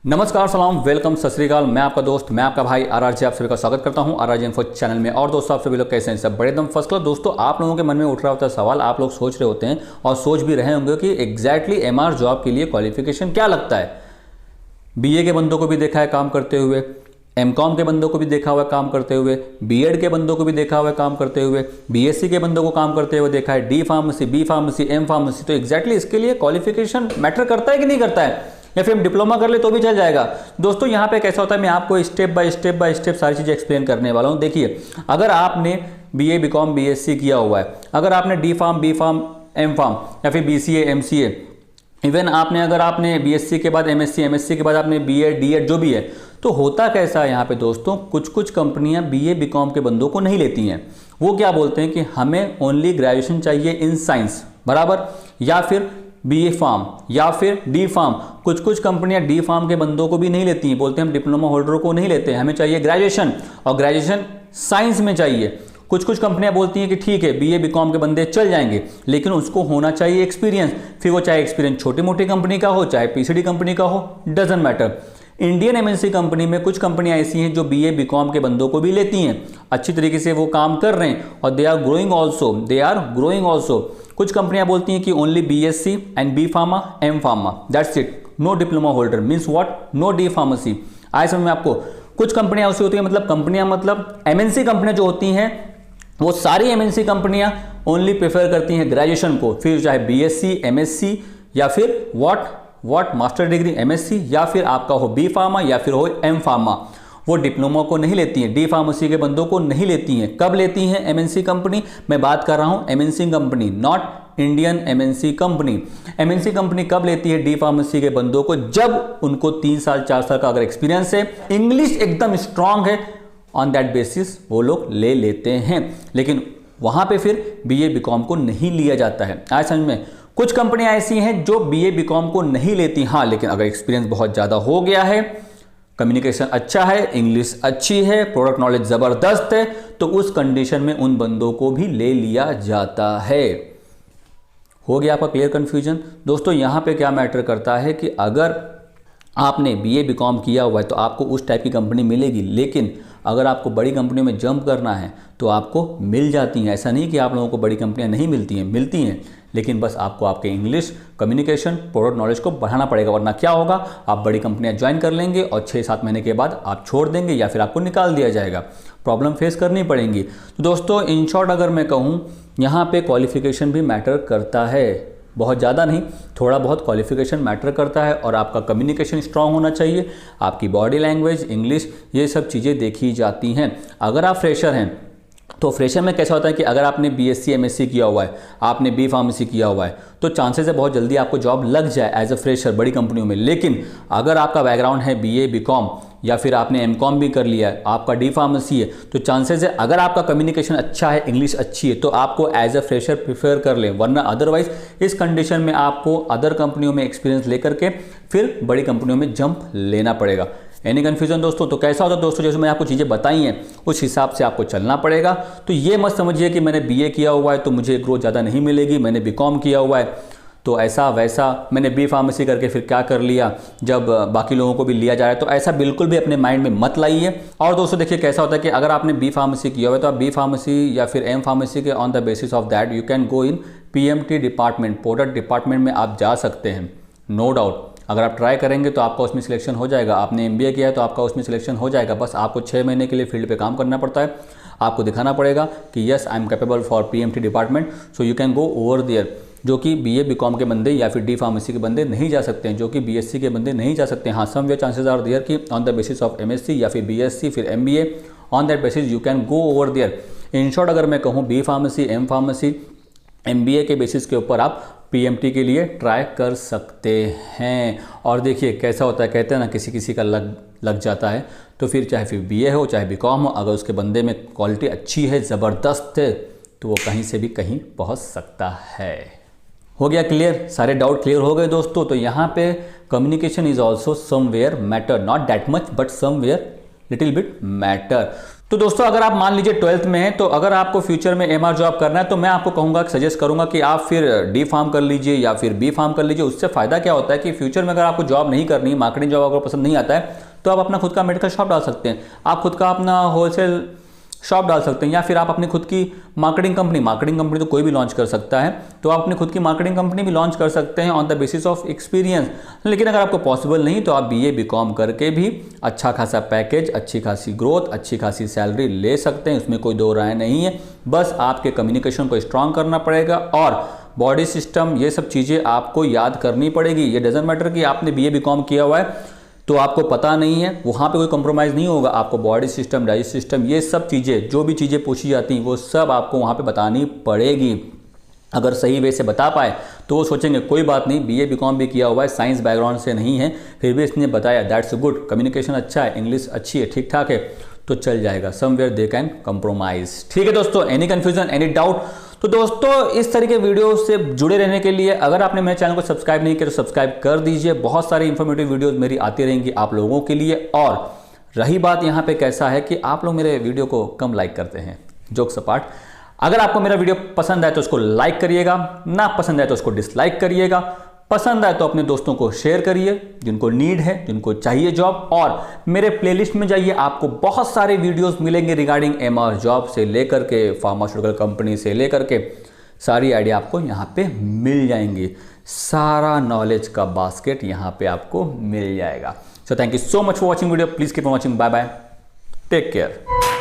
नमस्कार, सलाम, वेलकम, सत श्री अकाल। मैं आपका दोस्त, मैं आपका भाई आरआरजे, आप सभी का स्वागत करता हूं आरआरजे इन्फो चैनल में। और दोस्तों, आप सभी लोग कैसे हैं? सब बड़े एकदम फर्स्ट क्लास। दोस्तों, आप लोगों के मन में उठ रहा होता है सवाल, आप लोग सोच रहे होते हैं और सोच भी रहे होंगे कि एग्जैक्टली एमआर जॉब के लिए क्वालिफिकेशन क्या लगता है। बीए के बंदों को भी देखा है काम करते हुए, एमकॉम के बंदों को भी देखा हुआ है काम करते हुए, बीएड के बंदों को भी देखा हुआ है काम करते हुए, बीएससी के बंदों को काम करते हुए देखा है, D pharmacy, B pharmacy, M pharmacy. तो एग्जैक्टली इसके लिए क्वालिफिकेशन मैटर करता है कि नहीं करता है, या फिर हम डिप्लोमा कर ले तो भी चल जाएगा। दोस्तों, यहाँ पे कैसा होता है, मैं आपको स्टेप बाय स्टेप सारी चीज़ें एक्सप्लेन करने वाला हूँ। देखिए, अगर आपने बीए, बीकॉम, बीएससी किया हुआ है, अगर आपने D pharm, B pharm, M pharm या फिर बीसीए, एमसीए, इवन अगर आपने बीएससी के बाद एमएससी, एमएससी के बाद आपने बीएड, डीएड जो भी है, तो होता कैसा है यहाँ पे दोस्तों, कुछ कंपनियां बीए, बीकॉम के बंदों को नहीं लेती हैं। वो क्या बोलते हैं कि हमें ओनली ग्रेजुएशन चाहिए इन साइंस, बराबर, या फिर बीए फार्म या फिर डी फार्म। कुछ कंपनियां डी फार्म के बंदों को भी नहीं लेती हैं, बोलते हैं हम डिप्लोमा होल्डरों को नहीं लेते, हमें चाहिए ग्रेजुएशन, और ग्रेजुएशन साइंस में चाहिए। कुछ कंपनियां बोलती हैं कि ठीक है, बीए बीकॉम के बंदे चल जाएंगे, लेकिन उसको होना चाहिए एक्सपीरियंस। फिर वो चाहे एक्सपीरियंस छोटी मोटी कंपनी का हो, चाहे पीसीडी कंपनी का हो, doesn't matter. Indian MNC company में कुछ कंपनियां ऐसी हैं जो बीए बीकॉम के बंदों को भी लेती हैं, अच्छी तरीके से वो काम कर रहे हैं, और दे आर ग्रोइंग ऑल्सो। कुछ कंपनियां बोलती हैं कि only BSc and B pharma, M pharma, that's it, no diploma holder, means what, no D pharmacy. आए समझ में आपको? कुछ कंपनियां ऐसी होती हैं, मतलब एमएनसी कंपनियां जो होती हैं, वो सारी एमएनसी कंपनियां ओनली प्रेफर करती हैं ग्रेजुएशन को, फिर चाहे बीएससी, एमएससी या फिर व्हाट मास्टर डिग्री एमएससी, या फिर आपका हो बी फार्मा या फिर हो एम फार्मा। वो डिप्लोमा को नहीं लेती हैं, डी फार्मेसी के बंदों को नहीं लेती हैं। कब लेती हैं एमएनसी कंपनी? मैं बात कर रहा हूं MNC company, not Indian MNC company. MNC company कब लेती है डी फार्मेसी के बंदों को? जब उनको 3 साल 4 साल का अगर एक्सपीरियंस है, इंग्लिश एकदम स्ट्रांग है, ऑन दैट बेसिस वो लोग ले लेते हैं। लेकिन वहां पे फिर बीए बीकॉम को नहीं लिया जाता है। आज समझ में? कुछ कंपनियां ऐसी हैं जो बीए बीकॉम को नहीं लेती, हाँ, लेकिन अगर एक्सपीरियंस बहुत ज़्यादा हो गया है, कम्युनिकेशन अच्छा है, इंग्लिश अच्छी है, प्रोडक्ट नॉलेज ज़बरदस्त है, तो उस कंडीशन में उन बंदों को भी ले लिया जाता है। हो गया आपका क्लियर कन्फ्यूजन? दोस्तों, यहाँ पे क्या मैटर करता है कि अगर आपने बीए बीकॉम किया हुआ है तो आपको उस टाइप की कंपनी मिलेगी, लेकिन अगर आपको बड़ी कंपनियों में जंप करना है तो आपको मिल जाती हैं। ऐसा नहीं कि आप लोगों को बड़ी कंपनियां नहीं मिलती हैं, मिलती हैं, लेकिन बस आपको आपके इंग्लिश, कम्युनिकेशन, प्रोडक्ट नॉलेज को बढ़ाना पड़ेगा। वरना क्या होगा, आप बड़ी कंपनियां ज्वाइन कर लेंगे और 6-7 महीने के बाद आप छोड़ देंगे या फिर आपको निकाल दिया जाएगा, प्रॉब्लम फेस करनी पड़ेंगी। तो दोस्तों, इन शॉर्ट अगर मैं कहूँ, यहाँ पे क्वालिफिकेशन भी मैटर करता है, बहुत ज़्यादा नहीं, थोड़ा बहुत क्वालिफिकेशन मैटर करता है। और आपका कम्युनिकेशन स्ट्रांग होना चाहिए, आपकी बॉडी लैंग्वेज, इंग्लिश, ये सब चीज़ें देखी जाती हैं। अगर आप फ्रेशर हैं तो फ्रेशर में कैसा होता है कि अगर आपने बीएससी, एमएससी किया हुआ है, आपने बी फार्मेसी किया हुआ है, तो चांसेस है बहुत जल्दी आपको जॉब लग जाए एज अ फ्रेशर बड़ी कंपनियों में। लेकिन अगर आपका बैकग्राउंड है बीए, बीकॉम, या फिर आपने एमकॉम भी कर लिया है, आपका डी फार्मेसी है, तो चांसेस है अगर आपका कम्युनिकेशन अच्छा है, इंग्लिश अच्छी है, तो आपको एज अ फ्रेशर प्रेफर कर लें। वरना अदरवाइज इस कंडीशन में आपको अदर कंपनियों में एक्सपीरियंस लेकर के फिर बड़ी कंपनियों में जंप लेना पड़ेगा। एनी कन्फ्यूजन दोस्तों? तो कैसा होता है दोस्तों, जैसे मैं आपको चीज़ें बताई हैं उस हिसाब से आपको चलना पड़ेगा। तो ये मत समझिए कि मैंने बीए किया हुआ है तो मुझे ग्रोथ ज़्यादा नहीं मिलेगी, मैंने बीकॉम किया हुआ है तो ऐसा वैसा, मैंने बी फार्मेसी करके फिर क्या कर लिया जब बाकी लोगों को भी लिया जा रहा है, तो ऐसा बिल्कुल भी अपने माइंड में मत लाइए। और दोस्तों देखिए, कैसा होता है कि अगर आपने बी फार्मेसी किया हुआ है तो आप बी फार्मेसी या फिर एम फार्मेसी के on the basis of that you can go in PMT department, product department में आप जा सकते हैं, नो डाउट। अगर आप ट्राई करेंगे तो आपका उसमें सिलेक्शन हो जाएगा। आपने एमबीए किया है तो आपका उसमें सिलेक्शन हो जाएगा। बस आपको 6 महीने के लिए फील्ड पे काम करना पड़ता है, आपको दिखाना पड़ेगा कि yes I am capable for PMT department, so you can go over there. जो कि बीए बीकॉम के बंदे या फिर डी फार्मेसी के बंदे नहीं जा सकते हैं, जो कि बीएससी के बंदे नहीं जा सकते हैं। हाँ, some way chances are there कि on the basis of MSc या फिर बीएससी फिर MBA, on that basis you can go over there. In short अगर मैं कहूँ, B pharmacy, M pharmacy, MBA के बेसिस के ऊपर आप पीएमटी के लिए ट्राई कर सकते हैं। और देखिए कैसा होता है, कहते हैं ना, किसी किसी का लग जाता है, तो फिर चाहे फिर बीए हो चाहे बीकॉम हो, अगर उसके बंदे में क्वालिटी अच्छी है, ज़बरदस्त है, तो वो कहीं से भी कहीं पहुंच सकता है। हो गया क्लियर? सारे डाउट क्लियर हो गए दोस्तों? तो यहाँ पे communication is also somewhere matter, not that much but somewhere little bit matter. तो दोस्तों अगर आप मान लीजिए 12th में हैं, तो अगर आपको फ्यूचर में एमआर जॉब करना है तो मैं आपको कहूंगा, सजेस्ट करूंगा कि आप फिर डी फार्म कर लीजिए या फिर बी फार्म कर लीजिए। उससे फायदा क्या होता है कि फ्यूचर में अगर आपको जॉब नहीं करनी, मार्केटिंग जॉब अगर पसंद नहीं आता है, तो आप अपना खुद का मेडिकल शॉप डाल सकते हैं, आप खुद का अपना होलसेल शॉप डाल सकते हैं, या फिर आप अपनी खुद की मार्केटिंग कंपनी तो कोई भी लॉन्च कर सकता है, तो आप अपनी खुद की मार्केटिंग कंपनी भी लॉन्च कर सकते हैं on the basis of experience. लेकिन अगर आपको पॉसिबल नहीं तो आप बीए बीकॉम करके भी अच्छा खासा पैकेज, अच्छी खासी ग्रोथ, अच्छी खासी सैलरी ले सकते हैं, उसमें कोई दो राय नहीं है। बस आपके कम्युनिकेशन को स्ट्रांग करना पड़ेगा और बॉडी सिस्टम, ये सब चीज़ें आपको याद करनी पड़ेगी। ये डजेंट मैटर कि आपने बीए बीकॉम किया हुआ है तो आपको पता नहीं है, वहाँ पे कोई कंप्रोमाइज़ नहीं होगा। आपको बॉडी सिस्टम, डाइजेस्ट सिस्टम, ये सब चीज़ें, जो भी चीज़ें पूछी जाती हैं वो सब आपको वहाँ पे बतानी पड़ेगी। अगर सही वे से बता पाए तो वो सोचेंगे कोई बात नहीं, बीए बीकॉम भी किया हुआ है, साइंस बैकग्राउंड से नहीं है, फिर भी इसने बताया, दैट्स गुड, कम्युनिकेशन अच्छा है, इंग्लिश अच्छी है, ठीक ठाक है, तो चल जाएगा। Somewhere they can compromise. ठीक है दोस्तों, एनी कन्फ्यूजन, एनी डाउट? तो दोस्तों इस तरह के वीडियो से जुड़े रहने के लिए अगर आपने मेरे चैनल को सब्सक्राइब नहीं किया तो सब्सक्राइब कर दीजिए। बहुत सारी इंफॉर्मेटिव वीडियोस मेरी आती रहेंगी आप लोगों के लिए। और रही बात यहाँ पे कैसा है कि आप लोग मेरे वीडियो को कम लाइक करते हैं, जोक्स अपार्ट। अगर आपको मेरा वीडियो पसंद आए तो उसको लाइक करिएगा, ना पसंद आए तो उसको डिसलाइक करिएगा। पसंद आए तो अपने दोस्तों को शेयर करिए जिनको नीड है, जिनको चाहिए जॉब। और मेरे प्लेलिस्ट में जाइए, आपको बहुत सारे वीडियोस मिलेंगे रिगार्डिंग एमआर जॉब से लेकर के फार्मास्यूटिकल कंपनी से लेकर के सारी आइडिया आपको यहाँ पे मिल जाएंगी। सारा नॉलेज का बास्केट यहाँ पे आपको मिल जाएगा। So thank you so much for watching video. Please keep watching. Bye bye, take care.